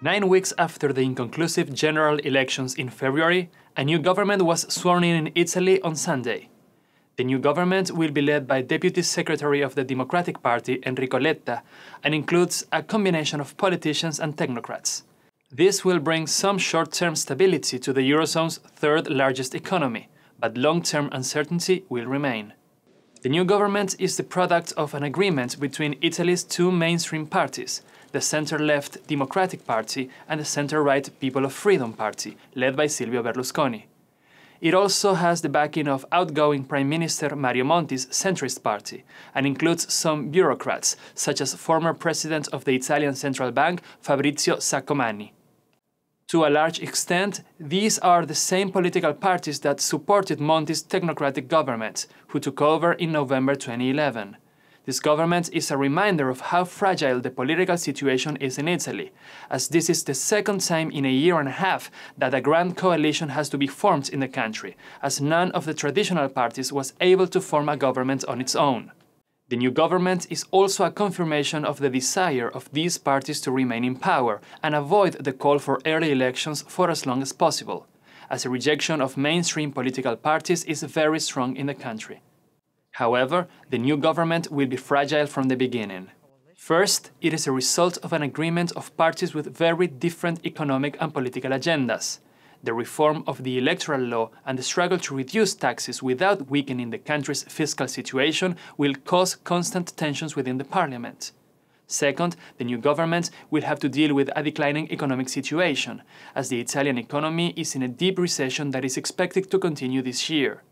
9 weeks after the inconclusive general elections in February, a new government was sworn in Italy on Sunday. The new government will be led by Deputy Secretary of the Democratic Party, Enrico Letta, and includes a combination of politicians and technocrats. This will bring some short-term stability to the Eurozone's third largest economy, but long-term uncertainty will remain. The new government is the product of an agreement between Italy's two mainstream parties, the center-left Democratic Party and the center-right People of Freedom Party, led by Silvio Berlusconi. It also has the backing of outgoing Prime Minister Mario Monti's centrist party and includes some bureaucrats, such as former President of the Italian Central Bank Fabrizio Saccomanni. To a large extent, these are the same political parties that supported Monti's technocratic government, who took over in November 2011. This government is a reminder of how fragile the political situation is in Italy, as this is the second time in a year and a half that a grand coalition has to be formed in the country, as none of the traditional parties was able to form a government on its own. The new government is also a confirmation of the desire of these parties to remain in power and avoid the call for early elections for as long as possible, as a rejection of mainstream political parties is very strong in the country. However, the new government will be fragile from the beginning. First, it is a result of an agreement of parties with very different economic and political agendas. The reform of the electoral law and the struggle to reduce taxes without weakening the country's fiscal situation will cause constant tensions within the parliament. Second, the new government will have to deal with a declining economic situation, as the Italian economy is in a deep recession that is expected to continue this year.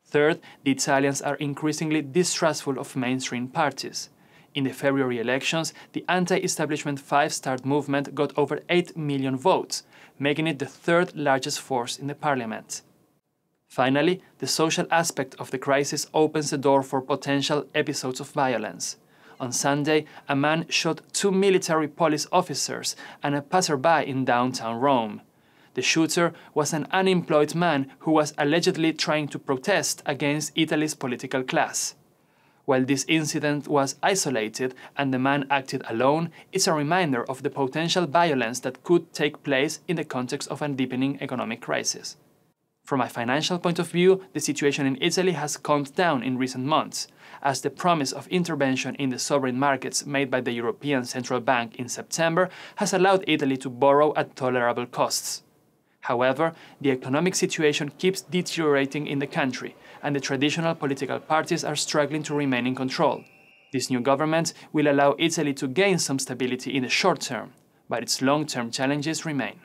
Third, the Italians are increasingly distrustful of mainstream parties. In the February elections, the anti-establishment Five-Star movement got over 8 million votes, making it the third largest force in the parliament. Finally, the social aspect of the crisis opens the door for potential episodes of violence. On Sunday, a man shot 2 military police officers and a passerby in downtown Rome. The shooter was an unemployed man who was allegedly trying to protest against Italy's political class. While this incident was isolated and the man acted alone, it's a reminder of the potential violence that could take place in the context of a deepening economic crisis. From a financial point of view, the situation in Italy has calmed down in recent months, as the promise of intervention in the sovereign markets made by the European Central Bank in September has allowed Italy to borrow at tolerable costs. However, the economic situation keeps deteriorating in the country, and the traditional political parties are struggling to remain in control. This new government will allow Italy to gain some stability in the short term, but its long-term challenges remain.